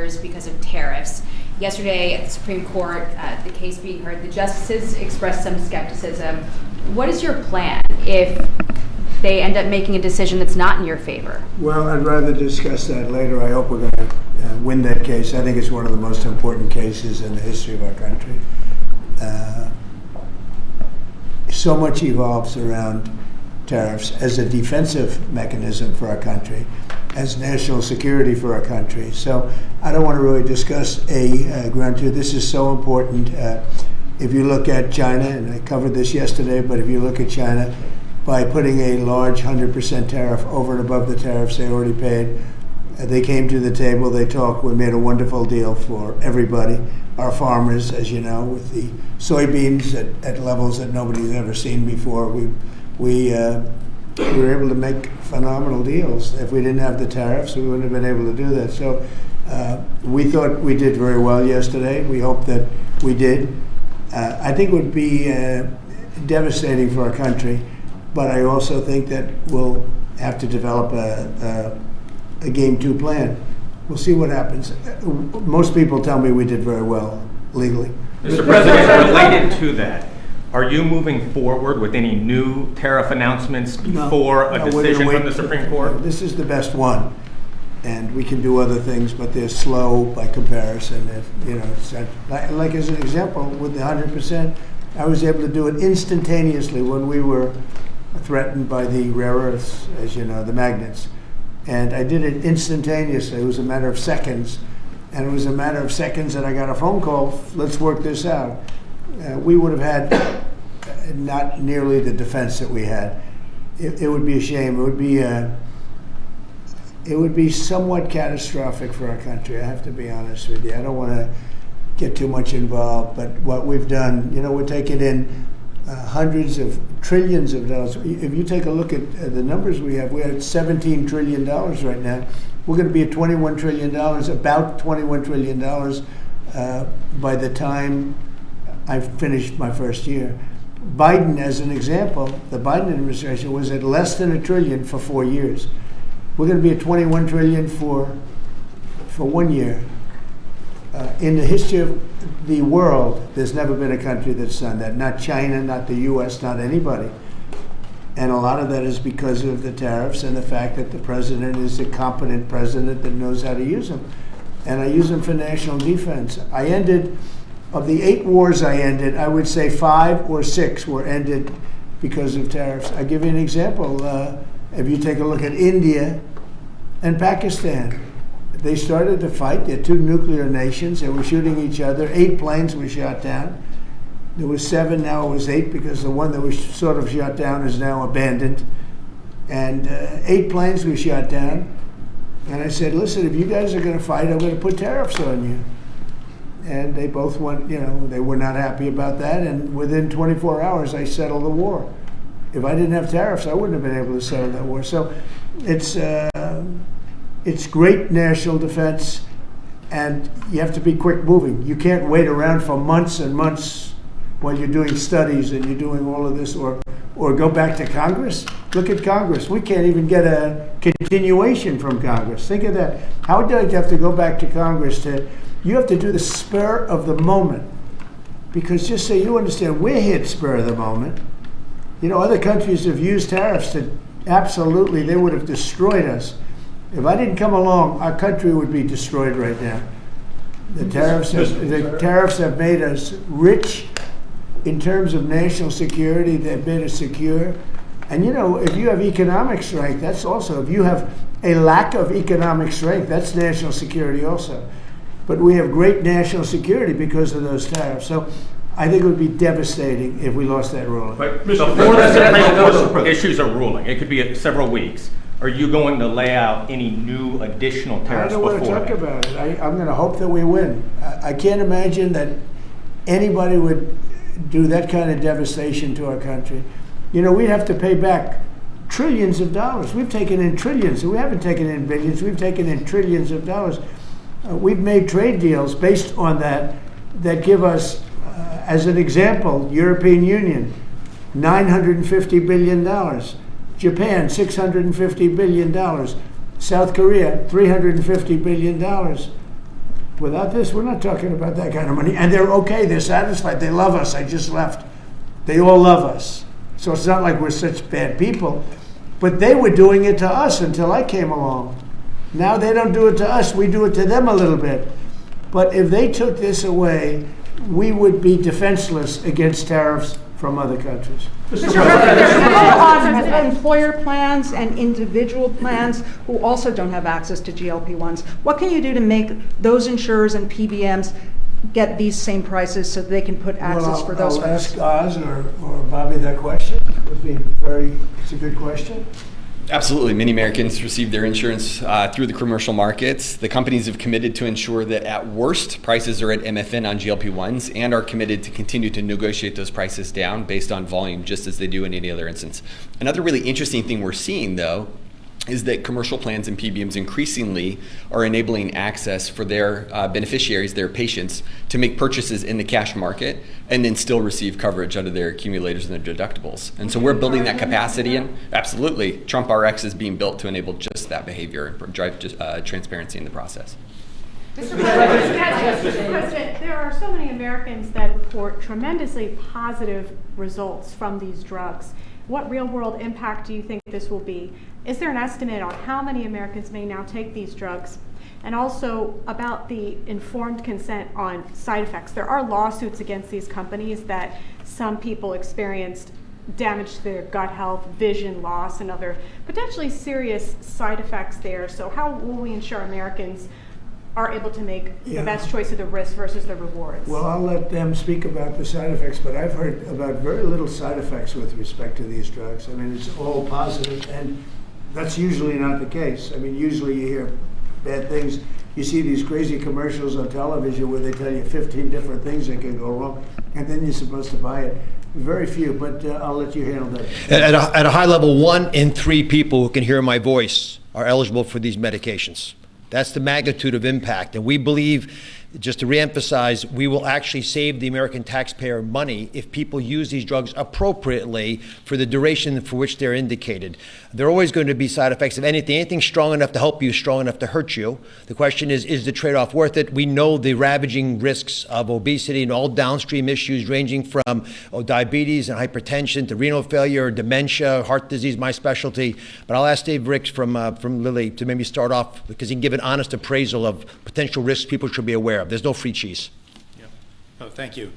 years because of tariffs. Yesterday at the Supreme Court, the case being heard, the justices expressed some skepticism. What is your plan if they end up making a decision that's not in your favor? Well, I'd rather discuss that later. I hope we're going to win that case. I think it's one of the most important cases in the history of our country. So much evolves around tariffs as a defensive mechanism for our country, as national security for our country. So I don't want to really discuss ground two. This is so important. If you look at China, and I covered this yesterday, but if you look at China, by putting a large 100% tariff over and above the tariffs they already paid, they came to the table, they talked, we made a wonderful deal for everybody. Our farmers, as you know, with the soybeans at levels that nobody's ever seen before, we were able to make phenomenal deals. If we didn't have the tariffs, we wouldn't have been able to do that. So we thought we did very well yesterday. We hope that we did. I think it would be devastating for our country, but I also think that we'll have to develop a game two plan. We'll see what happens. Most people tell me we did very well legally. Mr. President, related to that, are you moving forward with any new tariff announcements before a decision from the Supreme Court? This is the best one, and we can do other things, but they're slow by comparison. Like as an example, with the 100%, I was able to do it instantaneously when we were threatened by the rare earths, as you know, the magnets. And I did it instantaneously. It was a matter of seconds. And it was a matter of seconds that I got a phone call, let's work this out. We would have had not nearly the defense that we had. It would be a shame. It would be somewhat catastrophic for our country, I have to be honest with you. I don't want to get too much involved, but what we've done, we're taking in hundreds of trillions of dollars. If you take a look at the numbers we're at $17 trillion right now. We're going to be at $21 trillion, about $21 trillion by the time I've finished my first year. Biden, as an example, the Biden administration was at less than $1 trillion for 4 years. We're going to be at $21 trillion for 1 year. In the history of the world, there's never been a country that's done that. Not China, not the U.S., not anybody. And a lot of that is because of the tariffs and the fact that the president is a competent president that knows how to use them. And I use them for national defense. Of the 8 wars I ended, I would say 5 or 6 were ended because of tariffs. I'll give you an example. If you take a look at India and Pakistan, they started to fight. They're 2 nuclear nations. They were shooting each other. 8 planes were shot down. There was 7, now it was 8, because the one that was sort of shot down is now abandoned. And 8 planes were shot down. And I said, listen, if you guys are going to fight, I'm going to put tariffs on you. And they both went, they were not happy about that. And within 24 hours, I settled the war. If I didn't have tariffs, I wouldn't have been able to settle that war. So it's great national defense, and you have to be quick moving. You can't wait around for months and months while you're doing studies and you're doing all of this, or go back to Congress. Look at Congress. We can't even get a continuation from Congress. Think of that. How would you have to go back to Congress you have to do the spur of the moment? Because just so you understand, we're hit spur of the moment. Other countries have used tariffs to absolutely, they would have destroyed us. If I didn't come along, our country would be destroyed right now. The tariffs have made us rich in terms of national security. They've made us secure. And if you have economic strength, that's also, if you have a lack of economic strength, that's national security also. But we have great national security because of those tariffs. So I think it would be devastating if we lost that ruling. But before the Supreme Court issues a ruling, it could be several weeks. Are you going to lay out any new additional tariffs before? I don't want to talk about it. I'm going to hope that we win. I can't imagine that anybody would do that kind of devastation to our country. We'd have to pay back trillions of dollars. We've taken in trillions. We haven't taken in billions. We've taken in trillions of dollars. We've made trade deals based on that give us, as an example, European Union, $950 billion. Japan, $650 billion. South Korea, $350 billion. Without this, we're not talking about that kind of money. And they're okay, they're satisfied, they love us. I just left. They all love us. So it's not like we're such bad people. But they were doing it to us until I came along. Now they don't do it to us, we do it to them a little bit. But if they took this away, we would be defenseless against tariffs from other countries. On employer plans and individual plans who also don't have access to GLP-1s. What can you do to make those insurers and PBMs get these same prices so they can put access for those I'll folks? ask Oz or Bobby that question. It's a good question. Absolutely. Many Americans receive their insurance through the commercial markets. The companies have committed to ensure that at worst, prices are at MFN on GLP-1s and are committed to continue to negotiate those prices down based on volume, just as they do in any other instance. Another really interesting thing we're seeing, though, is that commercial plans and PBMs increasingly are enabling access for their beneficiaries, their patients, to make purchases in the cash market and then still receive coverage out of their accumulators and their deductibles. And so we're building that capacity in. Absolutely. Trump RX is being built to enable just that behavior and drive transparency in the process. Mr. President, there are so many Americans that report tremendously positive results from these drugs. What real-world impact do you think this will be? Is there an estimate on how many Americans may now take these drugs? And also about the informed consent on side effects. There are lawsuits against these companies that some people experienced damage to their gut health, vision loss, and other potentially serious side effects there. So how will we ensure Americans are able to make the best choice of the risk versus the rewards? Well, I'll let them speak about the side effects, but I've heard about very little side effects with respect to these drugs. I mean, it's all positive, and that's usually not the case. I mean, usually you hear bad things. You see these crazy commercials on television where they tell you 15 different things that can go wrong, and then you're supposed to buy it. Very few, but I'll let you handle that. At a high level, 1 in 3 people who can hear my voice are eligible for these medications. That's the magnitude of impact. And we believe, just to reemphasize, we will actually save the American taxpayer money if people use these drugs appropriately for the duration for which they're indicated. There are always going to be side effects. If anything strong enough to help you is strong enough to hurt you. The question is the trade-off worth it? We know the ravaging risks of obesity and all downstream issues ranging from diabetes and hypertension to renal failure, dementia, heart disease, my specialty. But I'll ask Dave Ricks from Lilly to maybe start off because he can give an honest appraisal of potential risks people should be aware of. There's no free cheese. Yeah. Oh, thank you.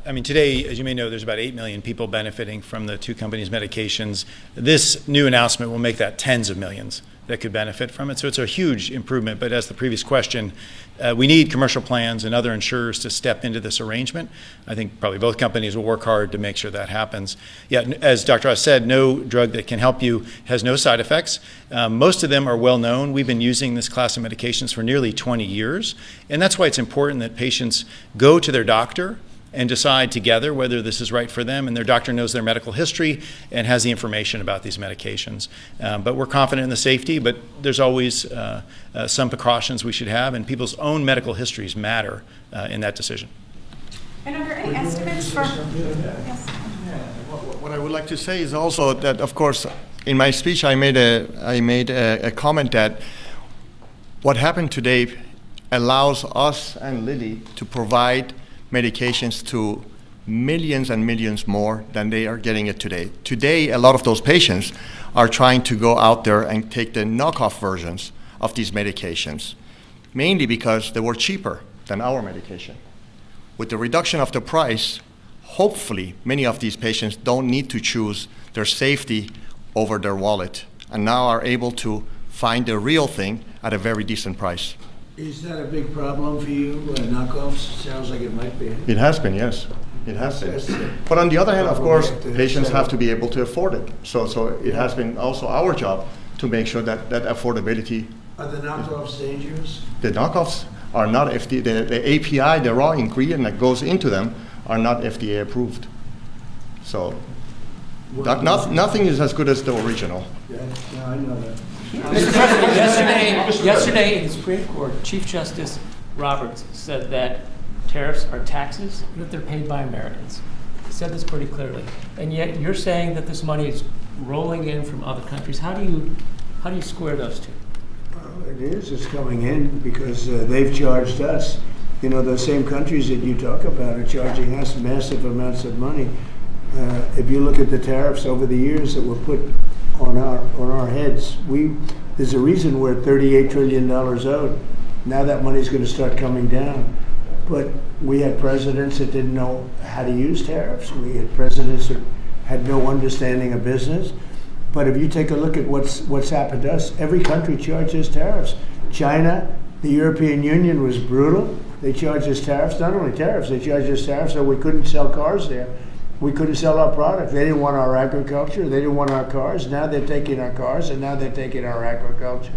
I mean, today, as you may know, there's about 8 million people benefiting from the 2 companies' medications. This new announcement will make that tens of millions that could benefit from it. So it's a huge improvement. But as the previous question, we need commercial plans and other insurers to step into this arrangement. I think probably both companies will work hard to make sure that happens. Yeah, as Dr. Oz said, no drug that can help you has no side effects. Most of them are well known. We've been using this class of medications for nearly 20 years. And that's why it's important that patients go to their doctor and decide together whether this is right for them, and their doctor knows their medical history and has the information about these medications. But we're confident in the safety, but there's always some precautions we should have, and people's own medical histories matter in that decision. And are there any estimates for? Yes. What I would like to say is also that, of course, in my speech I made a comment that what happened today allows us and Lilly to provide medications to millions and millions more than they are getting it today. Today, a lot of those patients are trying to go out there and take the knockoff versions of these medications, mainly because they were cheaper than our medication. With the reduction of the price, hopefully many of these patients don't need to choose their safety over their wallet and now are able to find the real thing at a very decent price. Is that a big problem for you, knockoffs? Sounds like it might be. It has been, yes. It has been. But on the other hand, of course, patients have to be able to afford it. So it has been also our job to make sure that affordability. Are the knockoffs dangerous? The knockoffs are not FDA. The API, the raw ingredient that goes into them, are not FDA approved. So nothing is as good as the original. Yeah, no, I know that. Mr. President, yesterday in the Supreme Court, Chief Justice Roberts said that tariffs are taxes and that they're paid by Americans. He said this pretty clearly. And yet you're saying that this money is rolling in from other countries. How do you square those two? It is. It's coming in because they've charged us. You know, those same countries that you talk about are charging us massive amounts of money. If you look at the tariffs over the years that were put on our heads, there's a reason we're $38 trillion owed. Now that money's going to start coming down. But we had presidents that didn't know how to use tariffs. We had presidents that had no understanding of business. But if you take a look at what's happened to us, every country charges tariffs. China, the European Union was brutal. They charged us tariffs, not only tariffs, they charged us tariffs so we couldn't sell cars there. We couldn't sell our product. They didn't want our agriculture. They didn't want our cars. Now they're taking our cars, and now they're taking our agriculture.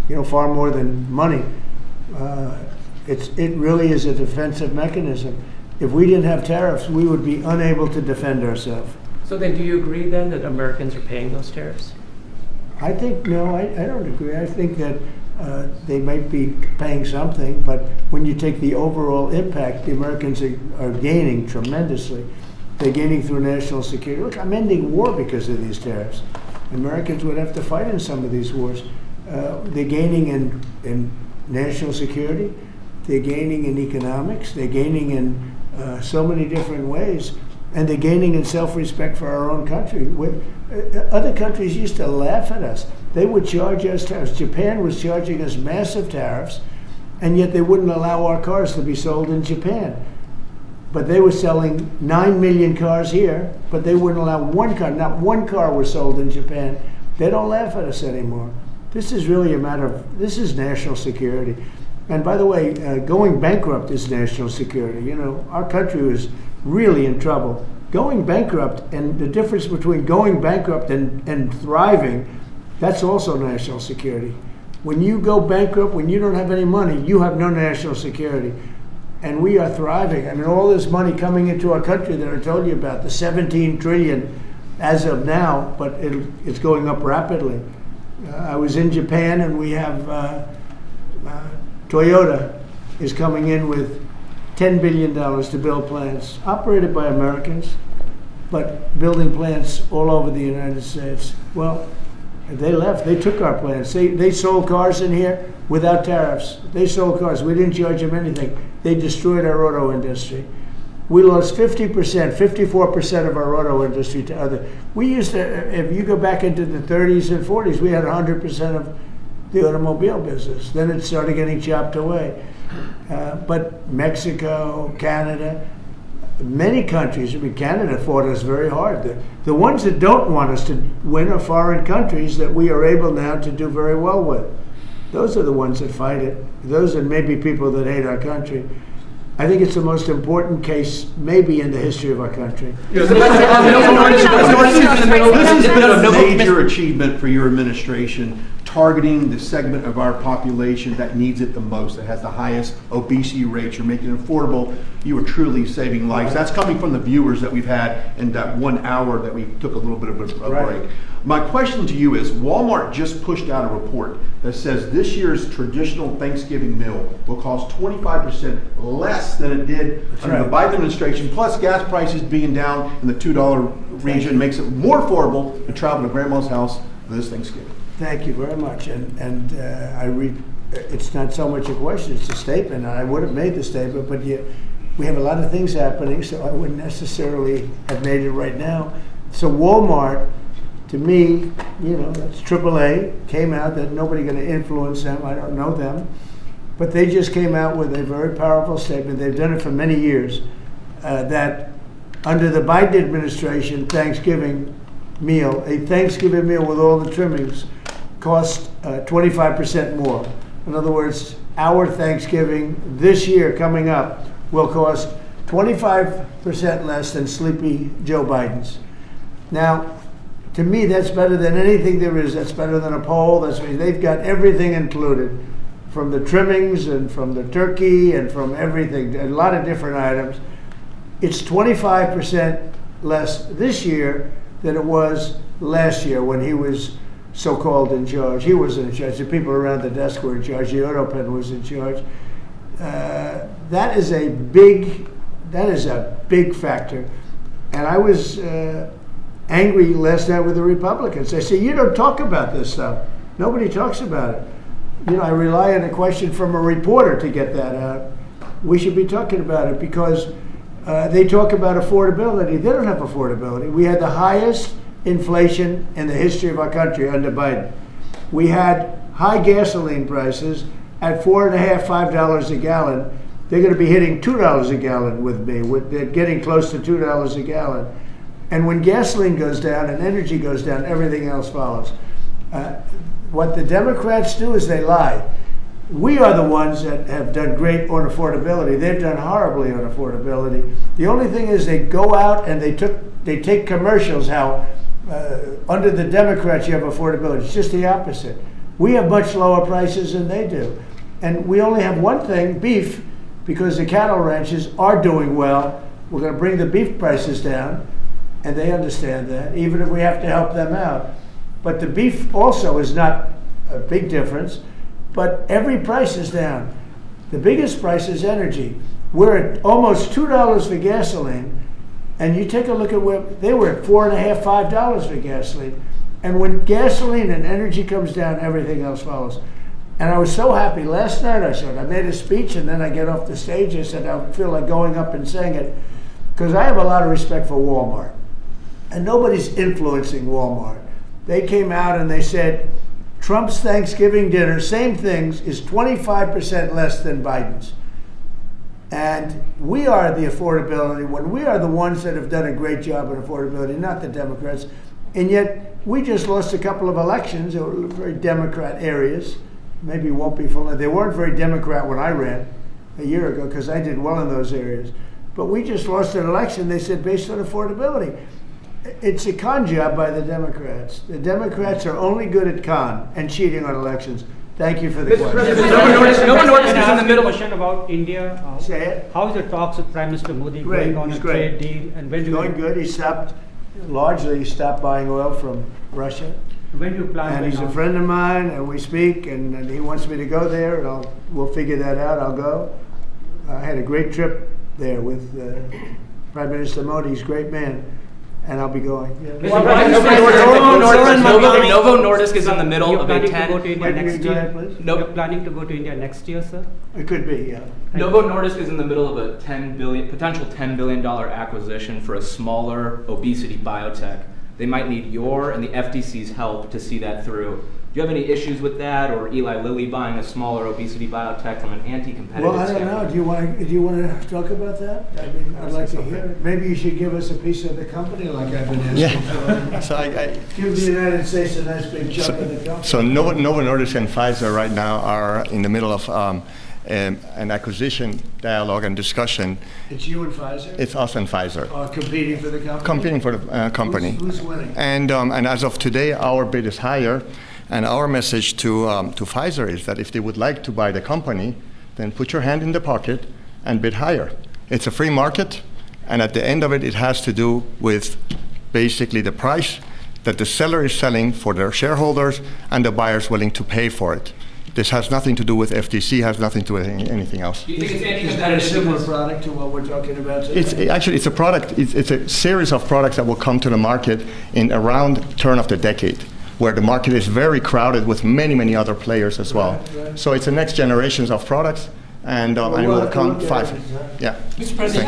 You know, far more than money. It really is a defensive mechanism. If we didn't have tariffs, we would be unable to defend ourselves. So then, do you agree then that Americans are paying those tariffs? I think, no, I don't agree. I think that they might be paying something, but when you take the overall impact, the Americans are gaining tremendously. They're gaining through national security. Look, I'm ending war because of these tariffs. Americans would have to fight in some of these wars. They're gaining in national security. They're gaining in economics. They're gaining in so many different ways. And they're gaining in self-respect for our own country. Other countries used to laugh at us. They would charge us tariffs. Japan was charging us massive tariffs, and yet they wouldn't allow our cars to be sold in Japan. But they were selling 9 million cars here, but they wouldn't allow one car. Not one car was sold in Japan. They don't laugh at us anymore. This is really a matter of, this is national security. And by the way, going bankrupt is national security. You know, our country was really in trouble. Going bankrupt, and the difference between going bankrupt and thriving, that's also national security. When you go bankrupt, when you don't have any money, you have no national security. And we are thriving. I mean, all this money coming into our country that I told you about, the 17 trillion as of now, but it's going up rapidly. I was in Japan, and we have Toyota is coming in with $10 billion to build plants, operated by Americans, but building plants all over the United States. Well, they left. They took our plants. They sold cars in here without tariffs. They sold cars. We didn't charge them anything. They destroyed our auto industry. We lost 50%, 54% of our auto industry to other. We used to, if you go back into the 30s and 40s, we had 100% of the automobile business. Then it started getting chopped away. But Mexico, Canada, many countries, I mean, Canada fought us very hard. The ones that don't want us to win are foreign countries that we are able now to do very well with. Those are the ones that fight it. Those are maybe people that hate our country. I think it's the most important case maybe in the history of our country. This has been a major achievement for your administration, targeting the segment of our population that needs it the most, that has the highest obesity rates. You're making it affordable. You are truly saving lives. That's coming from the viewers that we've had in that 1 hour that we took a little bit of a break. My question to you is, Walmart just pushed out a report that says this year's traditional Thanksgiving meal will cost 25% less than it did under the Biden administration, plus gas prices being down in the $2 region makes it more affordable to travel to grandma's house this Thanksgiving. Thank you very much. And it's not so much a question, it's a statement. And I would have made the statement, but we have a lot of things happening, so I wouldn't necessarily have made it right now. So Walmart, to me, you know, that's AAA, came out that nobody going to influence them. I don't know them. But they just came out with a very powerful statement. They've done it for many years, that under the Biden administration, Thanksgiving meal, a Thanksgiving meal with all the trimmings, cost 25% more. In other words, our Thanksgiving this year coming up will cost 25% less than sleepy Joe Biden's. Now, to me, that's better than anything there is. That's better than a poll. They've got everything included, from the trimmings and from the turkey and from everything, a lot of different items. It's 25% less this year than it was last year when he was so-called in charge. He wasn't in charge. The people around the desk were in charge. The auto pen was in charge. That is a big factor. And I was angry last night with the Republicans. They say, you don't talk about this stuff. Nobody talks about it. I rely on a question from a reporter to get that out. We should be talking about it because they talk about affordability. They don't have affordability. We had the highest inflation in the history of our country under Biden. We had high gasoline prices at $4.50, $5 a gallon. They're going to be hitting $2 a gallon with me. They're getting close to $2 a gallon. And when gasoline goes down and energy goes down, everything else follows. What the Democrats do is they lie. We are the ones that have done great on affordability. They've done horribly on affordability. The only thing is they go out and they take commercials how under the Democrats you have affordability. It's just the opposite. We have much lower prices than they do. And we only have one thing, beef, because the cattle ranches are doing well. We're going to bring the beef prices down, and they understand that, even if we have to help them out. But the beef also is not a big difference, but every price is down. The biggest price is energy. We're at almost $2 for gasoline, and you take a look at where they were at $4.50, $5 for gasoline. And when gasoline and energy comes down, everything else follows. And I was so happy. Last night I made a speech, and then I get off the stage. I said, I feel like going up and saying it, because I have a lot of respect for Walmart. And nobody's influencing Walmart. They came out and they said, Trump's Thanksgiving dinner, same things, is 25% less than Biden's. And we are the affordability one. We are the ones that have done a great job on affordability, not the Democrats. And yet, we just lost a couple of elections that were very Democrat areas. Maybe won't be full. They weren't very Democrat when I ran a year ago because I did well in those areas. But we just lost an election, they said, based on affordability. It's a con job by the Democrats. The Democrats are only good at con and cheating on elections. Thank you for the question. No one is in the middle. Question about India. Say it. How is the talks with Prime Minister Modi going on a trade deal? And when going good. He stopped buying oil from Russia. When do you plan? And he's a friend of mine, and we speak, and he wants me to go there, and we'll figure that out. I'll go. I had a great trip there with Prime Minister Modi. He's a great man. And I'll be going. Yeah. Novo Nordisk is in the middle of a 10. You're planning to go to India next year, sir? It could be, yeah. Novo Nordisk is in the middle of a potential $10 billion acquisition for a smaller obesity biotech. They might need your and the FTC's help to see that through. Do you have any issues with that, or Eli Lilly buying a smaller obesity biotech from an anti-competitive Well, I don't know. Do you want to talk about that? I mean, I'd like to hear it. Maybe you should give us a piece of the company, like I've been asking for. So give the United States a nice big chunk of the company. So Novo Nordisk and Pfizer right now are in the middle of an acquisition dialogue and discussion. It's you and Pfizer? It's us and Pfizer. Competing for the company? Competing for the company. Who's winning? And as of today, our bid is higher. And our message to Pfizer is that if they would like to buy the company, then put your hand in the pocket and bid higher. It's a free market, and at the end of it, it has to do with basically the price that the seller is selling for their shareholders and the buyers willing to pay for it. This has nothing to do with FTC, has nothing to do with anything else. Do you think is that a similar product to what we're talking about today? It's a product, it's a series of products that will come to the market in around turn of the decade, where the market is very crowded with many, many other players as well. Right. So it's the next generations of products, and it will come five. Yeah. Mr. President,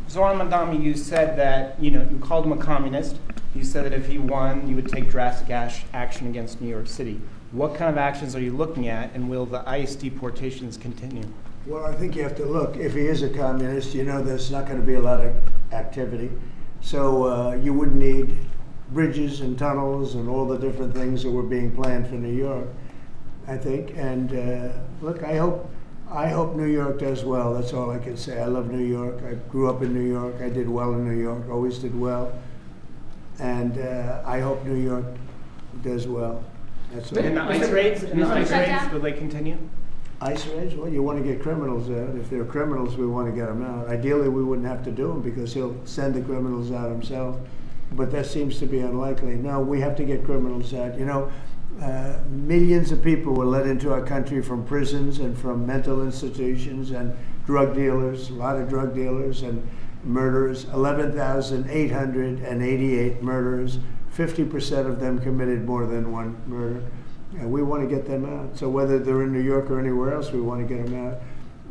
Zoran Mandami, you said that you called him a communist. You said that if he won, you would take drastic action against New York City. What kind of actions are you looking at, and will the ICE deportations continue? Well, I think you have to look. If he is a communist, there's not going to be a lot of activity. So you wouldn't need bridges and tunnels and all the different things that were being planned for New York, I think. And look, I hope New York does well. That's all I can say. I love New York. I grew up in New York. I did well in New York, always did well. And I hope New York does well. That's all. And the ICE raids, will they continue? ICE raids? Well, you want to get criminals out. If they're criminals, we want to get them out. Ideally, we wouldn't have to do them because he'll send the criminals out himself. But that seems to be unlikely. No, we have to get criminals out. Millions of people were let into our country from prisons and from mental institutions and drug dealers, a lot of drug dealers and murderers, 11,888 murderers. 50% of them committed more than one murder. We want to get them out. So whether they're in New York or anywhere else, we want to get them out.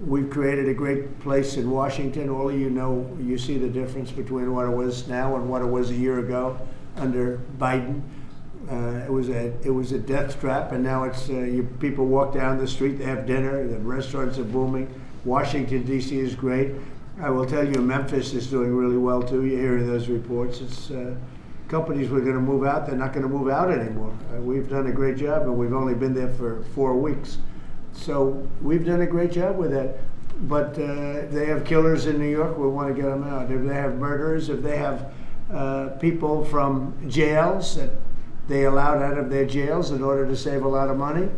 We've created a great place in Washington. All of you know, you see the difference between what it was now and what it was a year ago under Biden. It was a death trap, and now it's people walk down the street, they have dinner, the restaurants are booming. Washington, D.C. is great. I will tell you, Memphis is doing really well too. You're hearing those reports. It's companies were going to move out. They're not going to move out anymore. We've done a great job, and we've only been there for 4 weeks. So we've done a great job with that. But they have killers in New York. We want to get them out. If they have murderers, if they have people from jails that they allowed out of their jails in order to save a lot of money,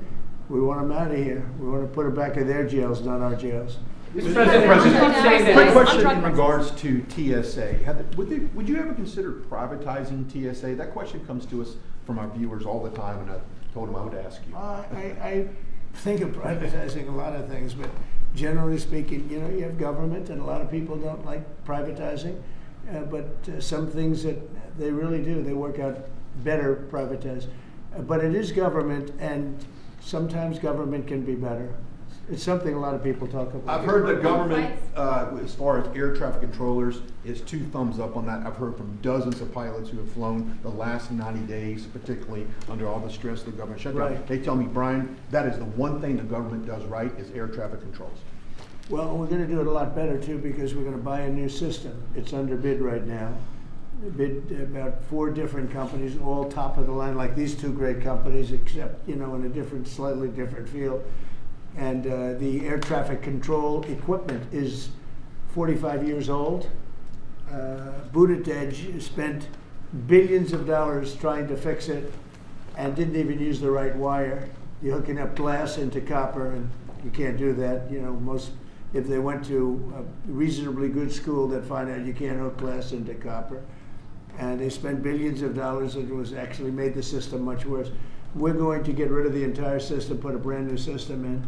we want them out of here. We want to put them back in their jails, not our jails. Mr. President, quick question in regards to TSA. Would you ever consider privatizing TSA? That question comes to us from our viewers all the time, and I told them I would ask you. I think of privatizing a lot of things, but generally speaking, you have government, and a lot of people don't like privatizing, but some things that they really do, they work out better privatized. But it is government, and sometimes government can be better. It's something a lot of people talk about. I've heard that government, as far as air traffic controllers, is 2 thumbs up on that. I've heard from dozens of pilots who have flown the last 90 days, particularly under all the stress of the government shutdown. Right. They tell me, Brian, that is the one thing the government does right is air traffic controls. Well, we're going to do it a lot better too, because we're going to buy a new system. It's under bid right now. Bid about 4 different companies, all top of the line, like these 2 great companies, except in a slightly different field. And the air traffic control equipment is 45 years old. Buttigieg spent billions of dollars trying to fix it and didn't even use the right wire. You're hooking up glass into copper, and you can't do that. If they went to a reasonably good school, they'd find out you can't hook glass into copper. And they spent billions of dollars, and it was actually made the system much worse. We're going to get rid of the entire system, put a brand new system in.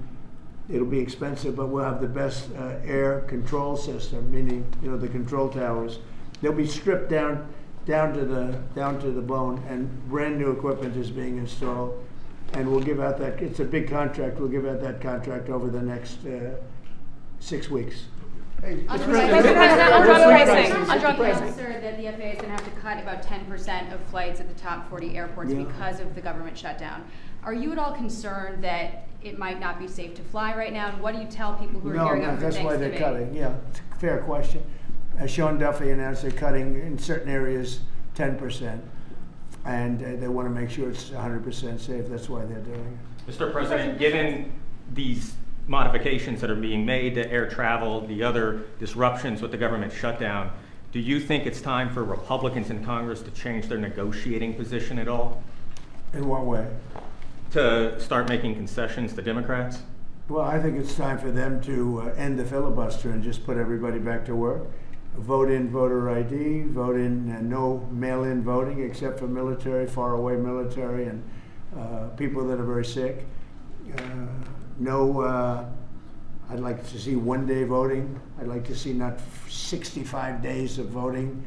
It'll be expensive, but we'll have the best air control system, meaning the control towers. They'll be stripped down to the bone, and brand new equipment is being installed. And we'll give out that. It's a big contract. We'll give out that contract over the next 6 weeks. On drug pricing. Sir, that the FAA is going to have to cut about 10% of flights at the top 40 airports because of the government shutdown. Are you at all concerned that it might not be safe to fly right now? And what do you tell people who are gearing up for Thanksgiving? No, that's why they're cutting. Yeah, it's a fair question. Sean Duffy announced they're cutting in certain areas 10%, and they want to make sure it's 100% safe. That's why they're doing it. Mr. President, given these modifications that are being made to air travel, the other disruptions with the government shutdown, do you think it's time for Republicans in Congress to change their negotiating position at all? In what way? To start making concessions to Democrats? Well, I think it's time for them to end the filibuster and just put everybody back to work. Vote in voter ID, vote in no mail-in voting except for military, faraway military, and people that are very sick. I'd like to see 1-day voting. I'd like to see not 65 days of voting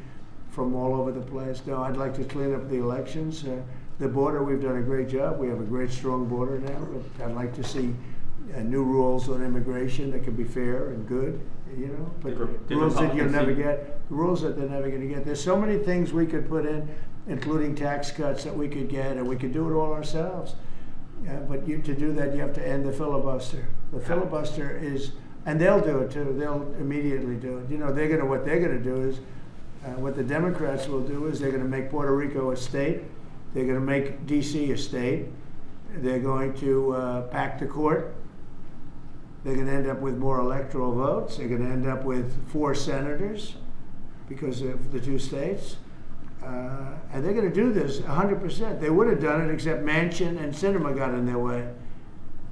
from all over the place. No, I'd like to clean up the elections. The border, we've done a great job. We have a great, strong border now. But I'd like to see new rules on immigration that can be fair and good, But rules that you'll never get, rules that they're never going to get. There's so many things we could put in, including tax cuts that we could get, and we could do it all ourselves. But to do that, you have to end the filibuster. The filibuster is, and they'll do it too. They'll immediately do it. What they're going to do is, what the Democrats will do is they're going to make Puerto Rico a state. They're going to make D.C. a state. They're going to pack the court. They're going to end up with more electoral votes. They're going to end up with 4 senators because of the 2 states. And they're going to do this 100%. They would have done it, except Manchin and Sinema got in their way.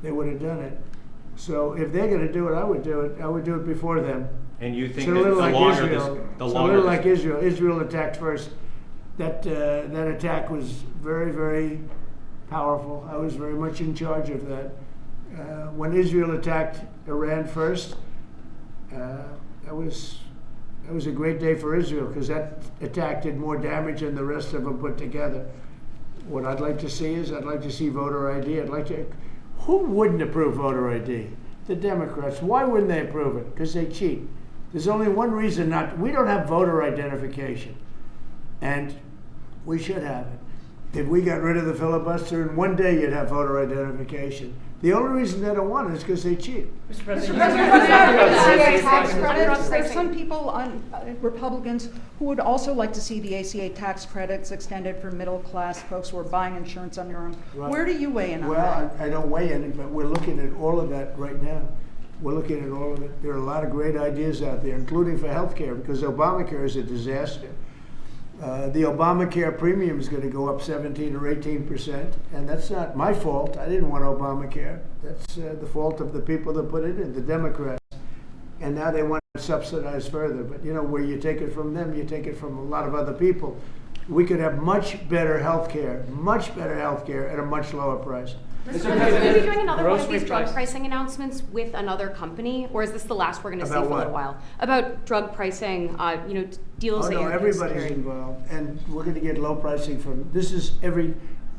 They would have done it. So if they're going to do it, I would do it. I would do it before them. And you think that a little like Israel. Israel attacked first. That attack was very, very powerful. I was very much in charge of that. When Israel attacked Iran first, that was a great day for Israel because that attack did more damage than the rest of them put together. What I'd like to see is I'd like to see voter ID. Who wouldn't approve voter ID? The Democrats. Why wouldn't they approve it? Because they cheat. There's only one reason not. We don't have voter identification, and we should have it. If we got rid of the filibuster, in one day you'd have voter identification. The only reason they don't want it is because they cheat. Mr. President, there's some people on Republicans who would also like to see the ACA tax credits extended for middle-class folks who are buying insurance on their own. Right. Where do you weigh in on that? Well, I don't weigh in, but we're looking at all of that right now. We're looking at all of it. There are a lot of great ideas out there, including for health care, because Obamacare is a disaster. The Obamacare premium is going to go up 17 or 18%, and that's not my fault. I didn't want Obamacare. That's the fault of the people that put it in, the Democrats. And now they want to subsidize further. But you know, where you take it from them, you take it from a lot of other people. We could have much better health care at a much lower price. Will you be doing another one of these drug pricing announcements with another company, or is this the last we're going to see for a little while? About drug pricing, deals that you're everybody's involved, and we're going to get low pricing from.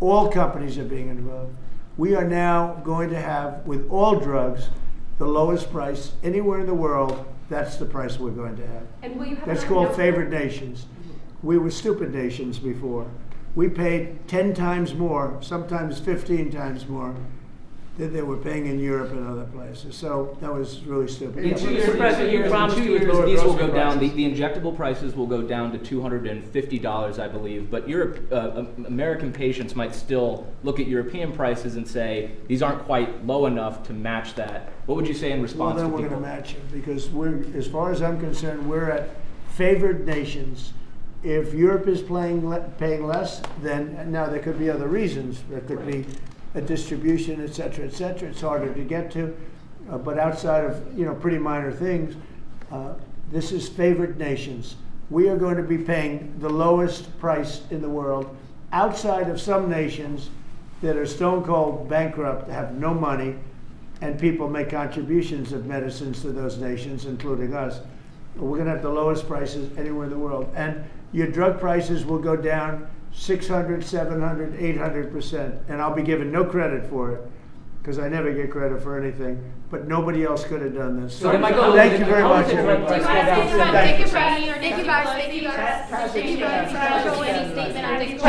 All companies are being involved. We are now going to have, with all drugs, the lowest price anywhere in the world. That's the price we're going to have. And will you have? That's called favored nations. We were stupid nations before. We paid 10 times more, sometimes 15 times more, than they were paying in Europe and other places. So that was really stupid. In 2 years, these will go down. The injectable prices will go down to $250, I believe. But American patients might still look at European prices and say these aren't quite low enough to match that. What would you say in response to people? Well, then we're going to match it because as far as I'm concerned, we're at favored nations. If Europe is paying less, then now there could be other reasons. There could be a distribution, et cetera, et cetera. It's harder to get to, but outside of pretty minor things, this is favored nations. We are going to be paying the lowest price in the world, outside of some nations that are stone cold bankrupt, have no money, and people make contributions of medicines to those nations, including us. We're going to have the lowest prices anywhere in the world, and your drug prices will go down 600, 700, 800%, and I'll be given no credit for it because I never get credit for anything. But nobody else could have done this. So thank you very much. Thank you, guys.